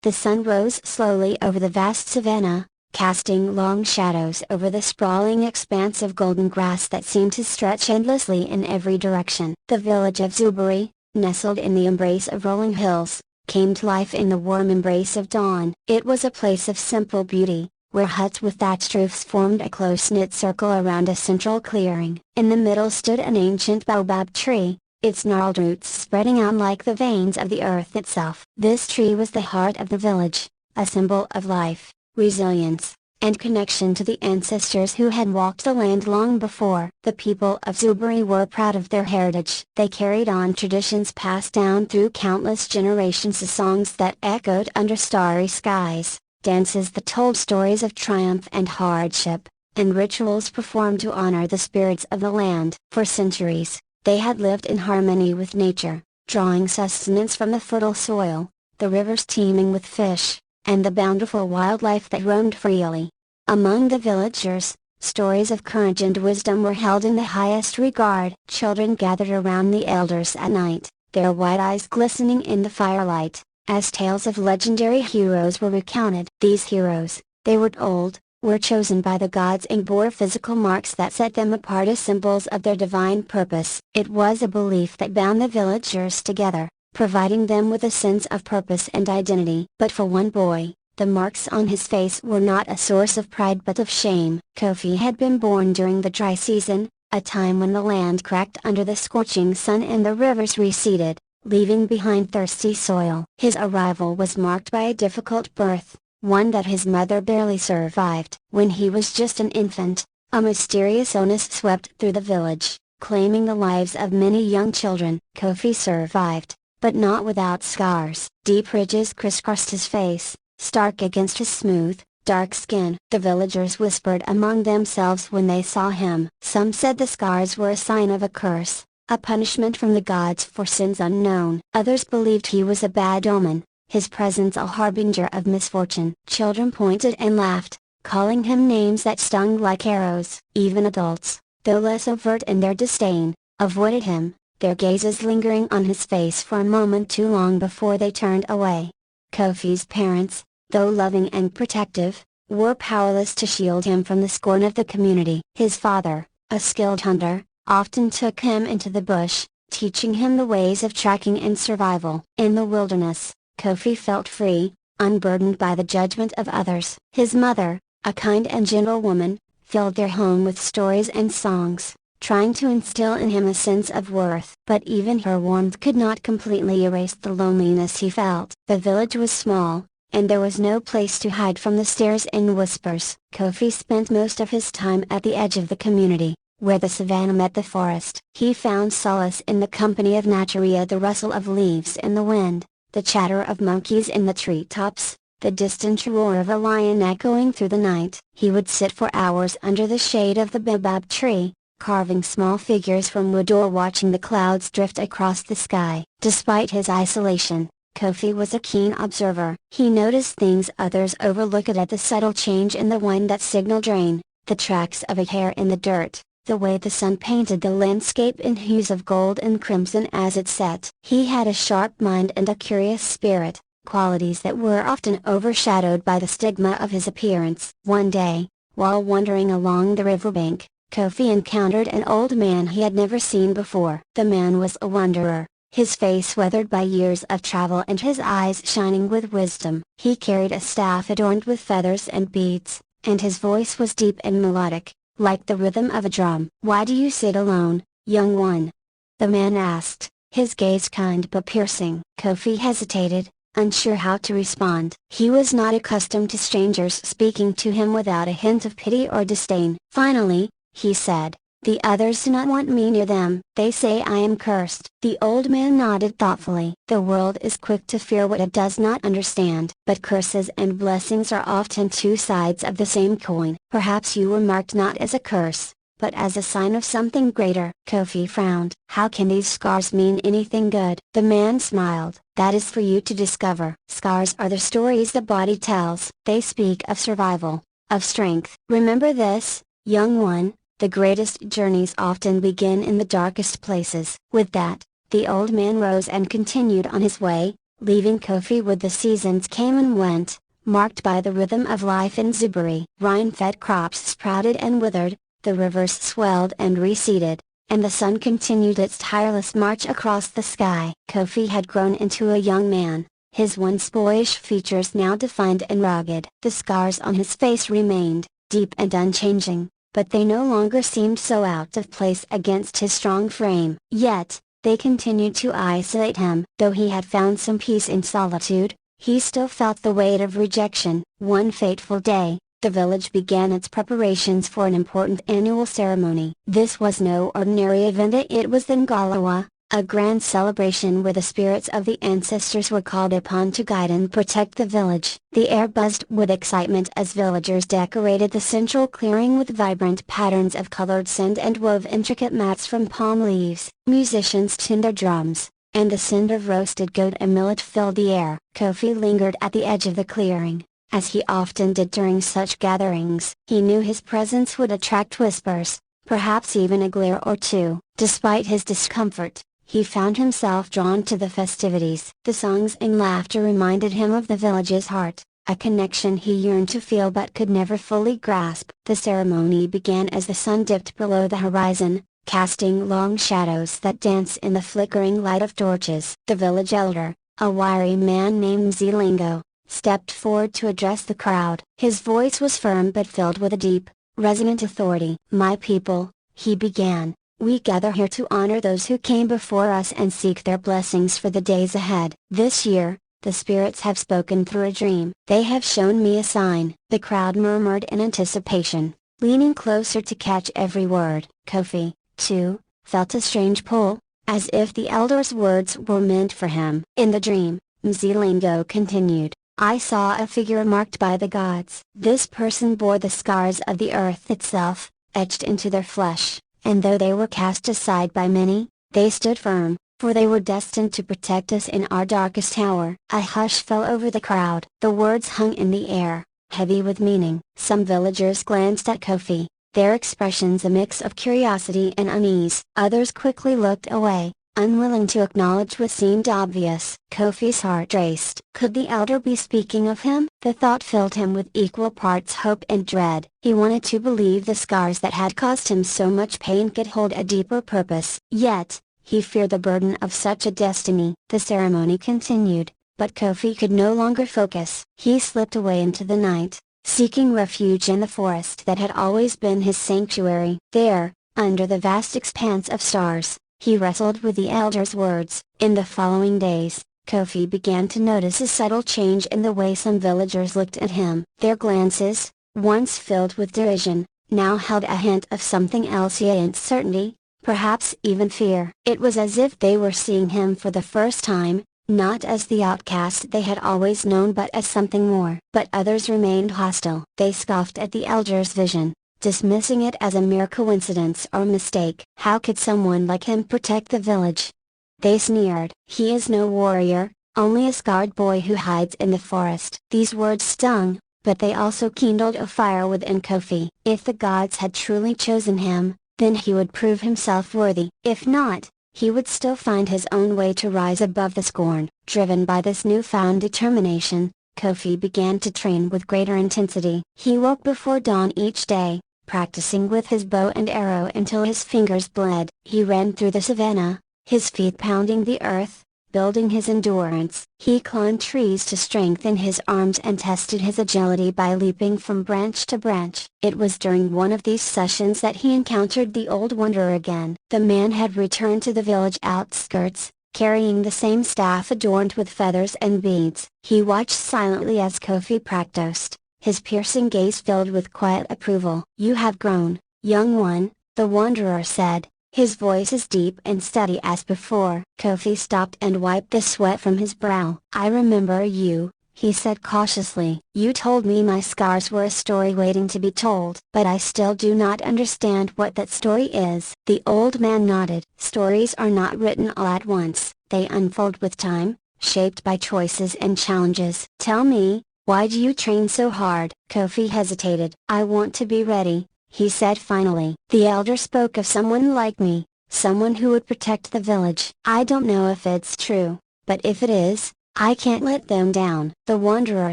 The sun rose slowly over the vast savanna, casting long shadows over the sprawling expanse of golden grass that seemed to stretch endlessly in every direction. The village of Zuberi, nestled in the embrace of rolling hills, came to life in the warm embrace of dawn. It was a place of simple beauty, where huts with thatched roofs formed a close-knit circle around a central clearing. In the middle stood an ancient baobab tree, its gnarled roots spreading out like the veins of the earth itself. This tree was the heart of the village, a symbol of life, resilience, and connection to the ancestors who had walked the land long before. The people of Zuberi were proud of their heritage. They carried on traditions passed down through countless generations, the songs that echoed under starry skies, dances that told stories of triumph and hardship, and rituals performed to honor the spirits of the land. For centuries, they had lived in harmony with nature, drawing sustenance from the fertile soil, the rivers teeming with fish, and the bountiful wildlife that roamed freely. Among the villagers, stories of courage and wisdom were held in the highest regard. Children gathered around the elders at night, their white eyes glistening in the firelight, as tales of legendary heroes were recounted. These heroes, they were old, were chosen by the gods and bore physical marks that set them apart as symbols of their divine purpose. It was a belief that bound the villagers together, providing them with a sense of purpose and identity. But for one boy, the marks on his face were not a source of pride but of shame. Kofi had been born during the dry season, a time when the land cracked under the scorching sun and the rivers receded, leaving behind thirsty soil. His arrival was marked by a difficult birth, one that his mother barely survived. When he was just an infant, a mysterious illness swept through the village, claiming the lives of many young children. Kofi survived, but not without scars. Deep ridges crisscrossed his face, stark against his smooth, dark skin. The villagers whispered among themselves when they saw him. Some said the scars were a sign of a curse, a punishment from the gods for sins unknown. Others believed he was a bad omen, his presence a harbinger of misfortune. Children pointed and laughed, calling him names that stung like arrows. Even adults, though less overt in their disdain, avoided him, their gazes lingering on his face for a moment too long before they turned away. Kofi's parents, though loving and protective, were powerless to shield him from the scorn of the community. His father, a skilled hunter, often took him into the bush, teaching him the ways of tracking and survival. In the wilderness, Kofi felt free, unburdened by the judgment of others. His mother, a kind and gentle woman, filled their home with stories and songs, trying to instill in him a sense of worth. But even her warmth could not completely erase the loneliness he felt. The village was small, and there was no place to hide from the stares and whispers. Kofi spent most of his time at the edge of the community, where the savanna met the forest. He found solace in the company of Naturia, the rustle of leaves in the wind, the chatter of monkeys in the treetops, the distant roar of a lion echoing through the night. He would sit for hours under the shade of the baobab tree, carving small figures from wood or watching the clouds drift across the sky. Despite his isolation, Kofi was a keen observer. He noticed things others overlooked, at the subtle change in the wind that signaled rain, the tracks of a hare in the dirt, the way the sun painted the landscape in hues of gold and crimson as it set. He had a sharp mind and a curious spirit, qualities that were often overshadowed by the stigma of his appearance. One day, while wandering along the riverbank, Kofi encountered an old man he had never seen before. The man was a wanderer, his face weathered by years of travel and his eyes shining with wisdom. He carried a staff adorned with feathers and beads, and his voice was deep and melodic, like the rhythm of a drum. "Why do you sit alone, young one?" the man asked, his gaze kind but piercing. Kofi hesitated, unsure how to respond. He was not accustomed to strangers speaking to him without a hint of pity or disdain. Finally, he said, "The others do not want me near them. They say I am cursed." The old man nodded thoughtfully. The world is quick to fear what it does not understand. But curses and blessings are often two sides of the same coin. Perhaps you were marked not as a curse, but as a sign of something greater. Kofi frowned. How can these scars mean anything good? The man smiled. That is for you to discover. Scars are the stories the body tells. They speak of survival, of strength. Remember this, young one. The greatest journeys often begin in the darkest places. With that, the old man rose and continued on his way, leaving Kofi with the seasons came and went, marked by the rhythm of life in Zuburi. Rain-fed crops sprouted and withered, the rivers swelled and receded, and the sun continued its tireless march across the sky. Kofi had grown into a young man, his once boyish features now defined and rugged. The scars on his face remained, deep and unchanging, but they no longer seemed so out of place against his strong frame. Yet, they continued to isolate him. Though he had found some peace in solitude, he still felt the weight of rejection. One fateful day, the village began its preparations for an important annual ceremony. This was no ordinary event, it was the Ngalawa, a grand celebration where the spirits of the ancestors were called upon to guide and protect the village. The air buzzed with excitement as villagers decorated the central clearing with vibrant patterns of colored sand and wove intricate mats from palm leaves. Musicians tuned their drums, and the scent of roasted goat and millet filled the air. Kofi lingered at the edge of the clearing, as he often did during such gatherings. He knew his presence would attract whispers, perhaps even a glare or two. Despite his discomfort, he found himself drawn to the festivities. The songs and laughter reminded him of the village's heart, a connection he yearned to feel but could never fully grasp. The ceremony began as the sun dipped below the horizon, casting long shadows that danced in the flickering light of torches. The village elder, a wiry man named Mzilingo, stepped forward to address the crowd. His voice was firm but filled with a deep, resonant authority. "My people," he began, "we gather here to honor those who came before us and seek their blessings for the days ahead. This year, the spirits have spoken through a dream. They have shown me a sign." The crowd murmured in anticipation, leaning closer to catch every word. Kofi, too, felt a strange pull, as if the elder's words were meant for him. "In the dream," Mzilingo continued, "I saw a figure marked by the gods. This person bore the scars of the earth itself, etched into their flesh, and though they were cast aside by many, they stood firm, for they were destined to protect us in our darkest hour." A hush fell over the crowd. The words hung in the air, heavy with meaning. Some villagers glanced at Kofi, their expressions a mix of curiosity and unease. Others quickly looked away, unwilling to acknowledge what seemed obvious. Kofi's heart raced. Could the elder be speaking of him? The thought filled him with equal parts hope and dread. He wanted to believe the scars that had caused him so much pain could hold a deeper purpose. Yet, he feared the burden of such a destiny. The ceremony continued, but Kofi could no longer focus. He slipped away into the night, seeking refuge in the forest that had always been his sanctuary. There, under the vast expanse of stars, he wrestled with the elder's words. In the following days, Kofi began to notice a subtle change in the way some villagers looked at him. Their glances, once filled with derision, now held a hint of something else, yet uncertainty, perhaps even fear. It was as if they were seeing him for the first time, not as the outcast they had always known but as something more. But others remained hostile. They scoffed at the elder's vision, dismissing it as a mere coincidence or mistake. How could someone like him protect the village? They sneered. "He is no warrior, only a scarred boy who hides in the forest." These words stung, but they also kindled a fire within Kofi. If the gods had truly chosen him, then he would prove himself worthy. If not, he would still find his own way to rise above the scorn. Driven by this newfound determination, Kofi began to train with greater intensity. He woke before dawn each day, practicing with his bow and arrow until his fingers bled. He ran through the savannah, his feet pounding the earth, building his endurance. He climbed trees to strengthen his arms and tested his agility by leaping from branch to branch. It was during one of these sessions that he encountered the old wanderer again. The man had returned to the village outskirts, carrying the same staff adorned with feathers and beads. He watched silently as Kofi practiced, his piercing gaze filled with quiet approval. "You have grown, young one," the wanderer said, his voice as deep and steady as before. Kofi stopped and wiped the sweat from his brow. "I remember you," he said cautiously. "You told me my scars were a story waiting to be told. But I still do not understand what that story is." The old man nodded. "Stories are not written all at once. They unfold with time, shaped by choices and challenges. Tell me, why do you train so hard?" Kofi hesitated. "I want to be ready," he said finally. "The elder spoke of someone like me, someone who would protect the village. I don't know if it's true, but if it is, I can't let them down." The wanderer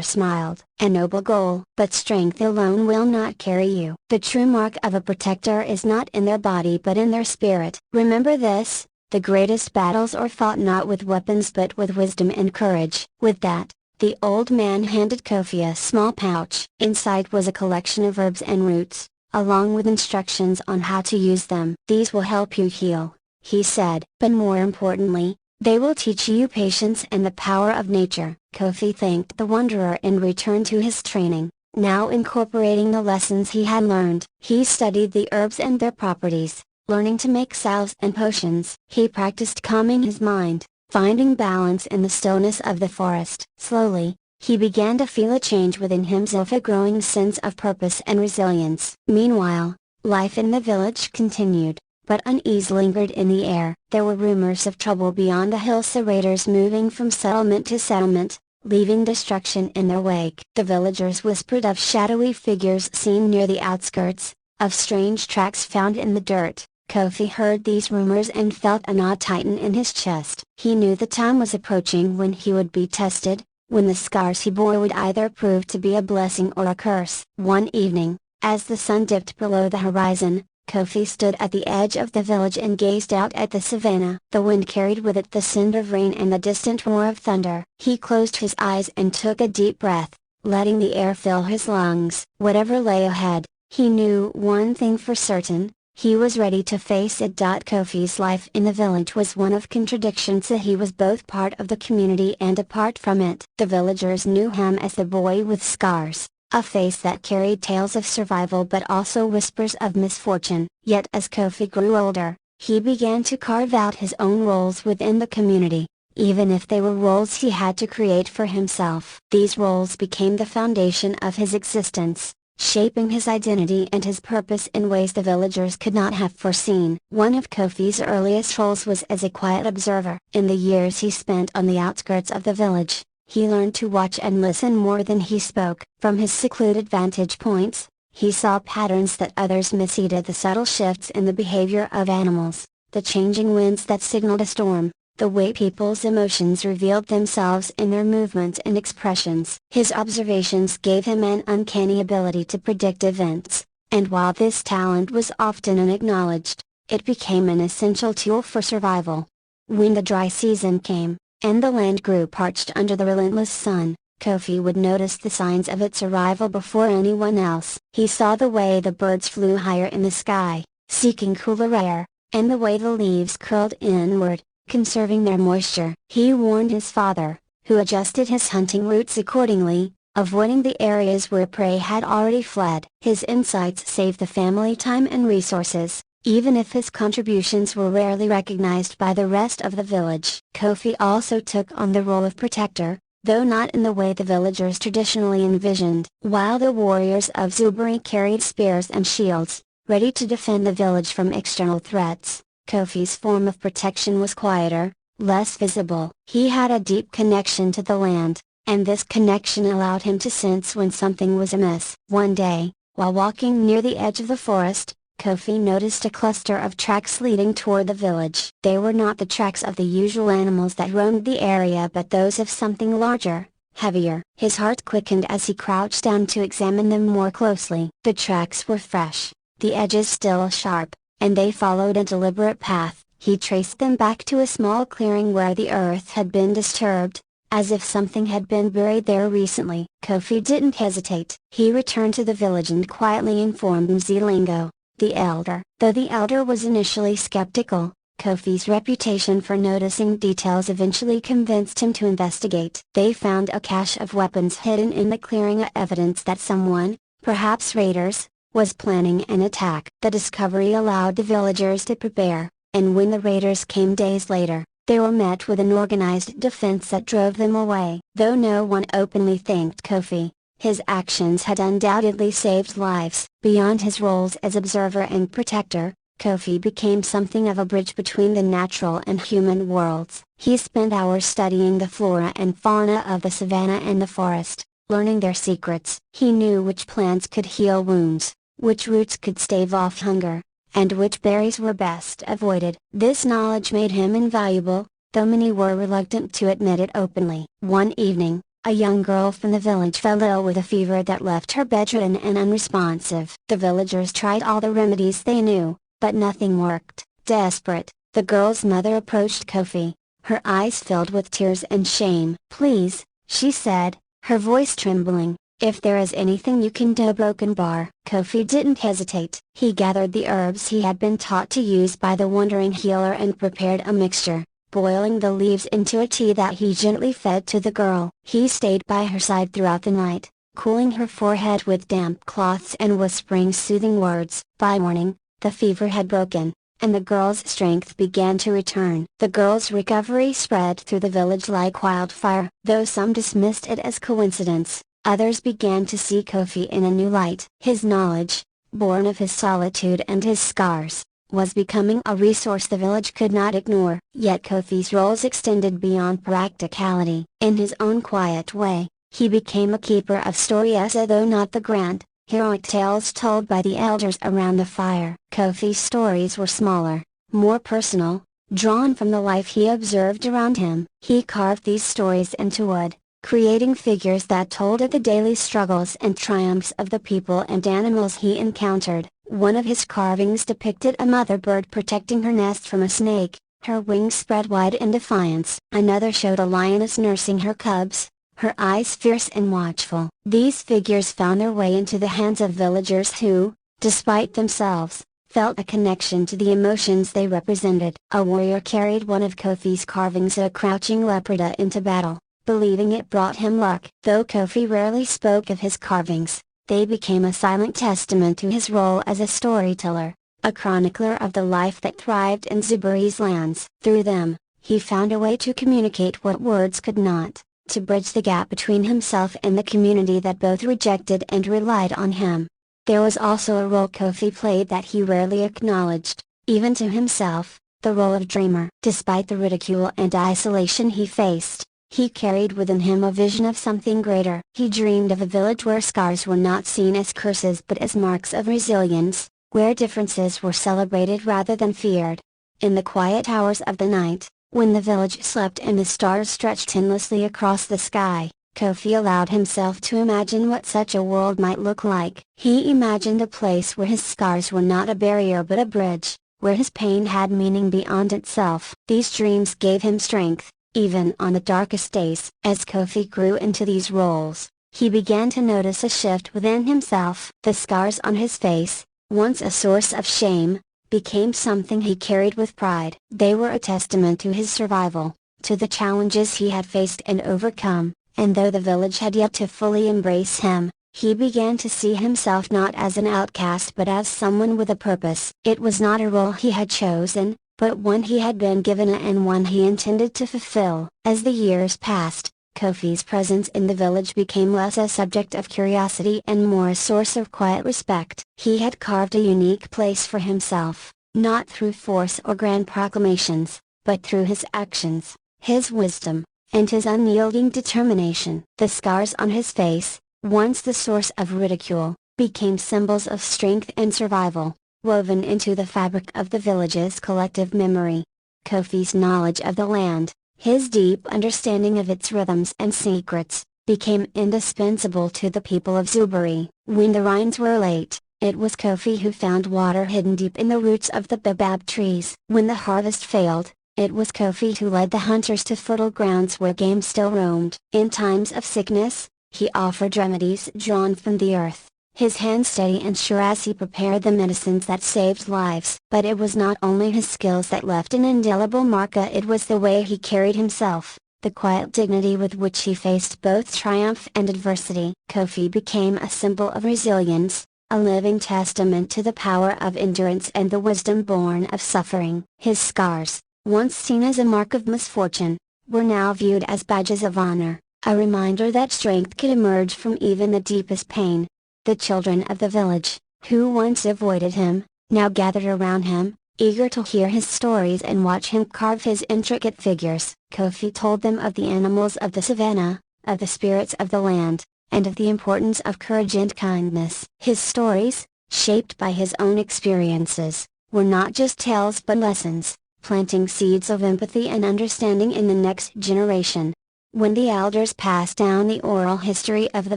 smiled. "A noble goal, but strength alone will not carry you. The true mark of a protector is not in their body but in their spirit. Remember this, the greatest battles are fought not with weapons but with wisdom and courage." With that, the old man handed Kofi a small pouch. Inside was a collection of herbs and roots, along with instructions on how to use them. "These will help you heal," he said. "But more importantly, they will teach you patience and the power of nature." Kofi thanked the wanderer and returned to his training, now incorporating the lessons he had learned. He studied the herbs and their properties, learning to make salves and potions. He practiced calming his mind, finding balance in the stillness of the forest. Slowly, he began to feel a change within himself, a growing sense of purpose and resilience. Meanwhile, life in the village continued, but unease lingered in the air. There were rumors of trouble beyond the hills, the raiders moving from settlement to settlement, leaving destruction in their wake. The villagers whispered of shadowy figures seen near the outskirts, of strange tracks found in the dirt. Kofi heard these rumors and felt a knot tighten in his chest. He knew the time was approaching when he would be tested, when the scars he bore would either prove to be a blessing or a curse. One evening, as the sun dipped below the horizon, Kofi stood at the edge of the village and gazed out at the savannah. The wind carried with it the scent of rain and the distant roar of thunder. He closed his eyes and took a deep breath, letting the air fill his lungs. Whatever lay ahead, he knew one thing for certain: he was ready to face it. Kofi's life in the village was one of contradictions. He was both part of the community and apart from it. The villagers knew him as the boy with scars, a face that carried tales of survival but also whispers of misfortune. Yet as Kofi grew older, he began to carve out his own roles within the community, even if they were roles he had to create for himself. These roles became the foundation of his existence, shaping his identity and his purpose in ways the villagers could not have foreseen. One of Kofi's earliest roles was as a quiet observer. In the years he spent on the outskirts of the village, he learned to watch and listen more than he spoke. From his secluded vantage points, he saw patterns that others missed: the subtle shifts in the behavior of animals, the changing winds that signaled a storm, the way people's emotions revealed themselves in their movements and expressions. His observations gave him an uncanny ability to predict events, and while this talent was often unacknowledged, it became an essential tool for survival. When the dry season came, and the land grew parched under the relentless sun, Kofi would notice the signs of its arrival before anyone else. He saw the way the birds flew higher in the sky, seeking cooler air, and the way the leaves curled inward, conserving their moisture. He warned his father, who adjusted his hunting routes accordingly, avoiding the areas where prey had already fled. His insights saved the family time and resources, even if his contributions were rarely recognized by the rest of the village. Kofi also took on the role of protector, though not in the way the villagers traditionally envisioned. While the warriors of Zuberi carried spears and shields, ready to defend the village from external threats, Kofi's form of protection was quieter, less visible. He had a deep connection to the land, and this connection allowed him to sense when something was amiss. One day, while walking near the edge of the forest, Kofi noticed a cluster of tracks leading toward the village. They were not the tracks of the usual animals that roamed the area but those of something larger, heavier. His heart quickened as he crouched down to examine them more closely. The tracks were fresh, the edges still sharp, and they followed a deliberate path. He traced them back to a small clearing where the earth had been disturbed, as if something had been buried there recently. Kofi didn't hesitate. He returned to the village and quietly informed Mzilingo, the elder. Though the elder was initially skeptical, Kofi's reputation for noticing details eventually convinced him to investigate. They found a cache of weapons hidden in the clearing, evidence that someone, perhaps raiders, was planning an attack. The discovery allowed the villagers to prepare, and when the raiders came days later, they were met with an organized defense that drove them away. Though no one openly thanked Kofi, his actions had undoubtedly saved lives. Beyond his roles as observer and protector, Kofi became something of a bridge between the natural and human worlds. He spent hours studying the flora and fauna of the savannah and the forest, learning their secrets. He knew which plants could heal wounds, which roots could stave off hunger, and which berries were best avoided. This knowledge made him invaluable, though many were reluctant to admit it openly. One evening, a young girl from the village fell ill with a fever that left her bedridden and unresponsive. The villagers tried all the remedies they knew, but nothing worked. Desperate, the girl's mother approached Kofi, her eyes filled with tears and shame. "Please," she said, her voice trembling, "if there is anything you can do." Broken bar. Kofi didn't hesitate. He gathered the herbs he had been taught to use by the wandering healer and prepared a mixture, boiling the leaves into a tea that he gently fed to the girl. He stayed by her side throughout the night, cooling her forehead with damp cloths and whispering soothing words. By morning, the fever had broken, and the girl's strength began to return. The girl's recovery spread through the village like wildfire. Though some dismissed it as coincidence, others began to see Kofi in a new light. His knowledge, born of his solitude and his scars, was becoming a resource the village could not ignore. Yet Kofi's roles extended beyond practicality. In his own quiet way, he became a keeper of stories, though not the grand, heroic tales told by the elders around the fire. Kofi's stories were smaller, more personal, drawn from the life he observed around him. He carved these stories into wood, creating figures that told of the daily struggles and triumphs of the people and animals he encountered. One of his carvings depicted a mother bird protecting her nest from a snake, her wings spread wide in defiance. Another showed a lioness nursing her cubs, her eyes fierce and watchful. These figures found their way into the hands of villagers who, despite themselves, felt a connection to the emotions they represented. A warrior carried one of Kofi's carvings, a crouching leopard, into battle, believing it brought him luck. Though Kofi rarely spoke of his carvings, they became a silent testament to his role as a storyteller, a chronicler of the life that thrived in Zuburi's lands. Through them, he found a way to communicate what words could not, to bridge the gap between himself and the community that both rejected and relied on him. There was also a role Kofi played that he rarely acknowledged, even to himself, the role of dreamer. Despite the ridicule and isolation he faced, he carried within him a vision of something greater. He dreamed of a village where scars were not seen as curses but as marks of resilience, where differences were celebrated rather than feared. In the quiet hours of the night, when the village slept and the stars stretched endlessly across the sky, Kofi allowed himself to imagine what such a world might look like. He imagined a place where his scars were not a barrier but a bridge, where his pain had meaning beyond itself. These dreams gave him strength, even on the darkest days. As Kofi grew into these roles, he began to notice a shift within himself. The scars on his face, once a source of shame, became something he carried with pride. They were a testament to his survival, to the challenges he had faced and overcome, and though the village had yet to fully embrace him, he began to see himself not as an outcast but as someone with a purpose. It was not a role he had chosen, but one he had been given and one he intended to fulfill. As the years passed, Kofi's presence in the village became less a subject of curiosity and more a source of quiet respect. He had carved a unique place for himself, not through force or grand proclamations, but through his actions, his wisdom, and his unyielding determination. The scars on his face, once the source of ridicule, became symbols of strength and survival, woven into the fabric of the village's collective memory. Kofi's knowledge of the land, his deep understanding of its rhythms and secrets, became indispensable to the people of Zuburi. When the rains were late, it was Kofi who found water hidden deep in the roots of the baobab trees. When the harvest failed, it was Kofi who led the hunters to fertile grounds where game still roamed. In times of sickness, he offered remedies drawn from the earth, his hands steady and sure as he prepared the medicines that saved lives. But it was not only his skills that left an indelible mark, it was the way he carried himself, the quiet dignity with which he faced both triumph and adversity. Kofi became a symbol of resilience, a living testament to the power of endurance and the wisdom born of suffering. His scars, once seen as a mark of misfortune, were now viewed as badges of honor, a reminder that strength could emerge from even the deepest pain. The children of the village, who once avoided him, now gathered around him, eager to hear his stories and watch him carve his intricate figures. Kofi told them of the animals of the savannah, of the spirits of the land, and of the importance of courage and kindness. His stories, shaped by his own experiences, were not just tales but lessons, planting seeds of empathy and understanding in the next generation. When the elders passed down the oral history of the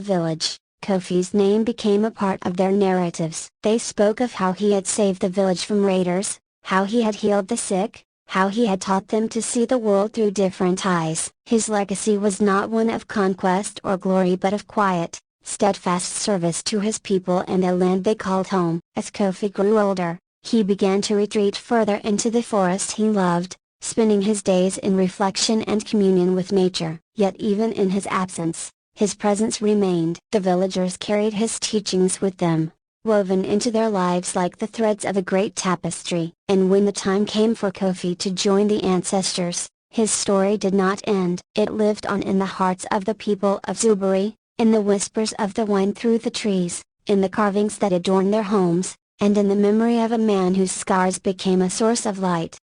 village, Kofi's name became a part of their narratives. They spoke of how he had saved the village from raiders, how he had healed the sick, how he had taught them to see the world through different eyes. His legacy was not one of conquest or glory but of quiet, steadfast service to his people and the land they called home. As Kofi grew older, he began to retreat further into the forest he loved, spending his days in reflection and communion with nature. Yet even in his absence, his presence remained. The villagers carried his teachings with them, woven into their lives like the threads of a great tapestry. And when the time came for Kofi to join the ancestors, his story did not end. It lived on in the hearts of the people of Zuberi, in the whispers of the wind through the trees, in the carvings that adorn their homes, and in the memory of a man whose scars became a source of light.